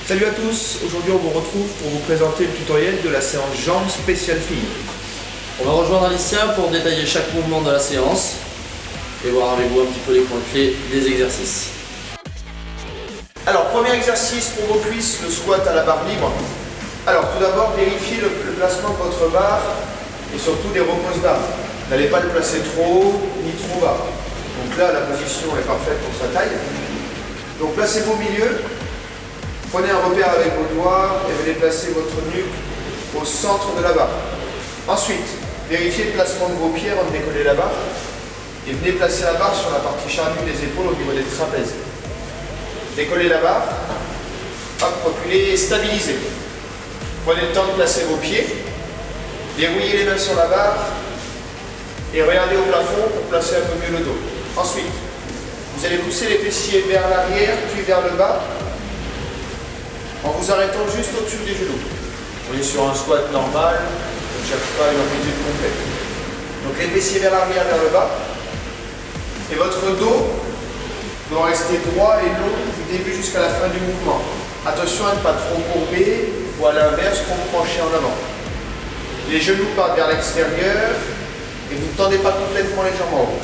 Salut à tous, aujourd'hui on vous retrouve pour vous présenter le tutoriel de la séance jambes spéciale filles. On va rejoindre Alicia pour détailler chaque mouvement de la séance et voir avec vous un petit peu les points clés des exercices. Alors, premier exercice pour vos cuisses, le squat à la barre libre. Alors, tout d'abord, vérifiez le placement de votre barre et surtout des repose-barres. N'allez pas le placer trop haut ni trop bas. Donc là, la position est parfaite pour sa taille. Donc, placez-vous au milieu. Prenez un repère avec vos doigts et venez placer votre nuque au centre de la barre. Ensuite, vérifiez le placement de vos pieds avant de décoller la barre et venez placer la barre sur la partie charnue des épaules au niveau des trapèzes. Décollez la barre, hop, reculez et stabilisez. Prenez le temps de placer vos pieds, dérouillez les mains sur la barre et regardez au plafond pour placer un peu mieux le dos. Ensuite, vous allez pousser les fessiers vers l'arrière puis vers le bas en vous arrêtant juste au-dessus des genoux. On est sur un squat normal, on ne cherche pas une amplitude complète. Donc les fessiers vers l'arrière, vers le bas. Et votre dos doit rester droit et long du début jusqu'à la fin du mouvement. Attention à ne pas trop courber ou à l'inverse, trop pencher en avant. Les genoux partent vers l'extérieur et vous ne tendez pas complètement les jambes en haut.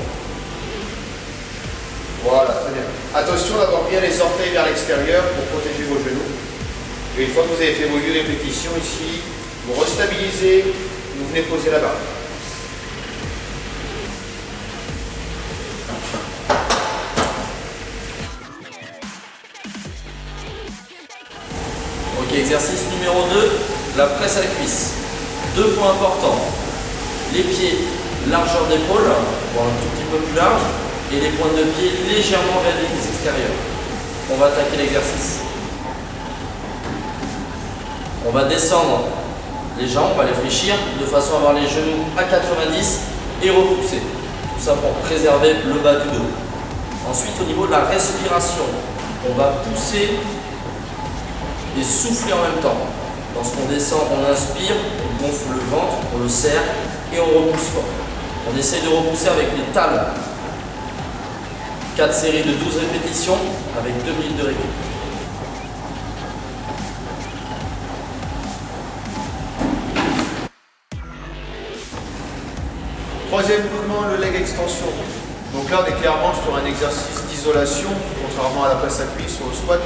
Voilà, très bien. Attention d'avoir bien les orteils vers l'extérieur pour protéger vos genoux. Et une fois que vous avez fait vos 8 répétitions ici, vous restabilisez, vous venez poser la barre. Ok, exercice numéro 2, la presse à cuisse. Deux points importants. Les pieds, largeur d'épaule, voire un tout petit peu plus large, et les pointes de pied légèrement vers les extérieurs. On va attaquer l'exercice. On va descendre les jambes, on va les fléchir de façon à avoir les genoux à 90 et repousser. Tout ça pour préserver le bas du dos. Ensuite, au niveau de la respiration, on va pousser et souffler en même temps. Lorsqu'on descend, on inspire, on gonfle le ventre, on le serre et on repousse fort. On essaye de repousser avec les talons. 4 séries de 12 répétitions avec 2 minutes de récup. Troisième mouvement, le leg extension. Donc là, on est clairement sur un exercice d'isolation, contrairement à la presse à cuisse ou au squat.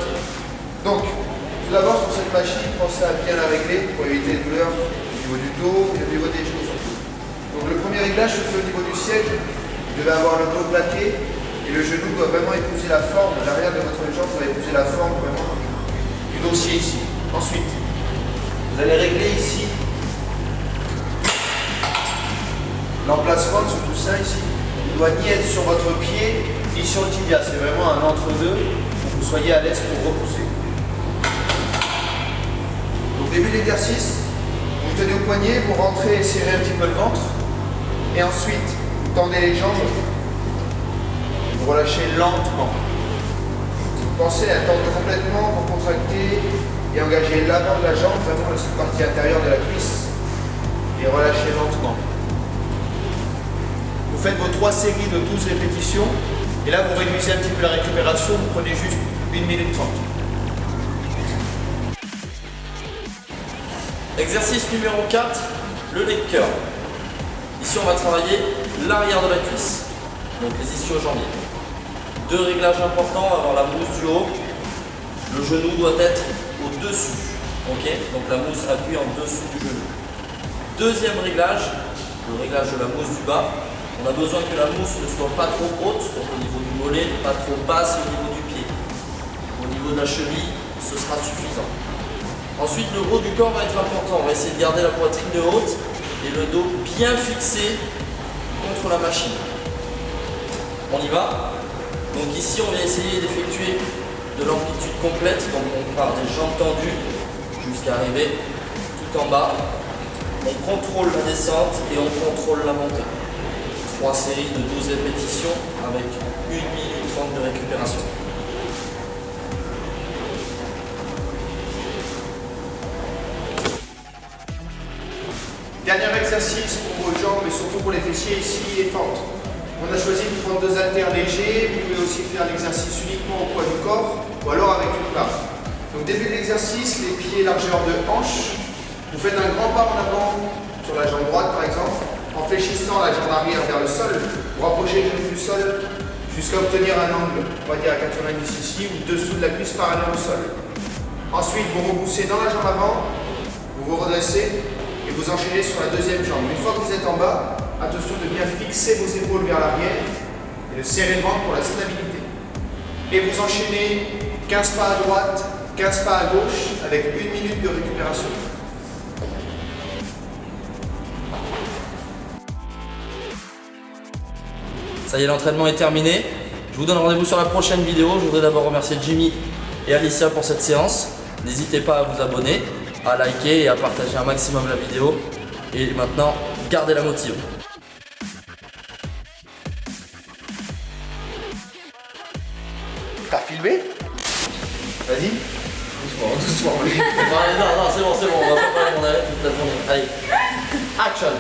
Donc, tout d'abord, sur cette machine, pensez à bien la régler pour éviter les douleurs au niveau du dos et au niveau des genoux surtout. Donc le premier réglage se fait au niveau du siège. Vous devez avoir le dos plaqué et le genou doit vraiment épouser la forme, l'arrière de votre jambe doit épouser la forme vraiment du dossier ici. Ensuite, vous allez régler ici l'emplacement de ce coussin ici. Il ne doit ni être sur votre pied, ni sur le tibia. C'est vraiment un entre-deux pour que vous soyez à l'aise pour repousser. Donc, début de l'exercice, vous tenez au poignet, vous rentrez et serrez un petit peu le ventre. Et ensuite, vous tendez les jambes. Vous relâchez lentement. Pensez à tendre complètement pour contracter et engager l'avant de la jambe, vraiment cette partie intérieure de la cuisse. Et relâchez lentement. Vous faites vos 3 séries de 12 répétitions et là vous réduisez un petit peu la récupération, vous prenez juste 1 minute 30. Exercice numéro 4, le leg curl. Ici on va travailler l'arrière de la cuisse, donc les ischio-jambiers. 2 réglages importants, avoir la mousse du haut. Le genou doit être au-dessus. Okay, donc la mousse appuie en dessous du genou. Deuxième réglage, le réglage de la mousse du bas. On a besoin que la mousse ne soit pas trop haute, donc au niveau du mollet, pas trop basse au niveau du pied. Au niveau de la cheville, ce sera suffisant. Ensuite, le haut du corps va être important. On va essayer de garder la poitrine de haute et le dos bien fixé contre la machine. On y va. Donc ici, on va essayer d'effectuer de l'amplitude complète. Donc on part des jambes tendues jusqu'à arriver tout en bas. On contrôle la descente et on contrôle la montée. 3 séries de 12 répétitions avec 1 minute 30 de récupération. Dernier exercice pour vos jambes et surtout pour les fessiers ici et fentes. On a choisi de prendre 2 haltères légers. Vous pouvez aussi faire l'exercice uniquement au poids du corps ou alors avec une barre. Donc début de l'exercice, les pieds largeur de hanche. Vous faites un grand pas en avant sur la jambe droite par exemple, en fléchissant la jambe arrière vers le sol. Vous rapprochez le genou du sol jusqu'à obtenir un angle, on va dire à 90 ici, ou dessous de la cuisse parallèle au sol. Ensuite, vous repoussez dans la jambe avant, vous vous redressez et vous enchaînez sur la deuxième jambe. Une fois que vous êtes en bas, attention de bien fixer vos épaules vers l'arrière et de serrer le ventre pour la stabilité. Et vous enchaînez 15 pas à droite, 15 pas à gauche avec 1 minute de récupération. Ça y est, l'entraînement est terminé. Je vous donne rendez-vous sur la prochaine vidéo. Je voudrais d'abord remercier Jimmy et Alicia pour cette séance. N'hésitez pas à vous abonner, à liker et à partager un maximum la vidéo. Et maintenant, gardez la motive. T'as filmé? Vas-y. Doucement, doucement. Non, c'est bon, on va pas parler mon arrêt toute la journée. Allez, action.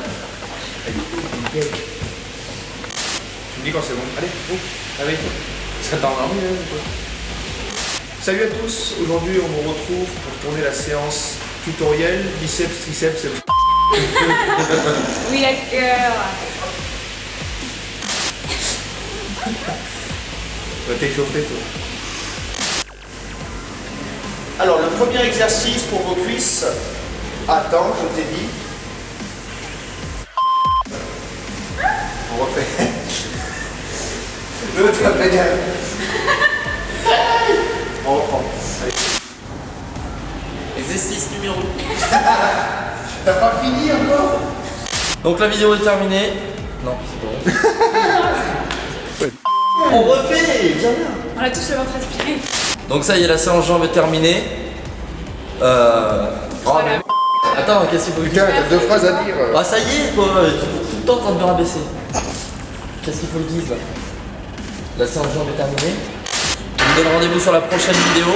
Tu me dis quand c'est bon. Allez, allez. Ça t'en va. Salut à tous, aujourd'hui on vous retrouve pour tourner la séance tutoriel biceps, triceps et... Oui, d'accord. Tu vas t'échauffer toi. Alors le premier exercice pour vos cuisses. Attends, je t'ai dit. On refait. L'autre va pédale. On reprend. Allez. Exercice numéro 2. T'as pas fini encore? Donc la vidéo est terminée. Non, c'est bon. On refait, viens là. On a tous le ventre aspiré. Donc ça y est, la séance jambes est terminée. Voilà. Attends, qu'est-ce qu'il faut que je dise? Putain, t'as 2 phrases à dire. Ah ça y est, toi, tu es tout le temps en train de me rabaisser. Qu'est-ce qu'il faut que je dise là? La séance jambes est terminée. Je vous donne rendez-vous sur la prochaine vidéo.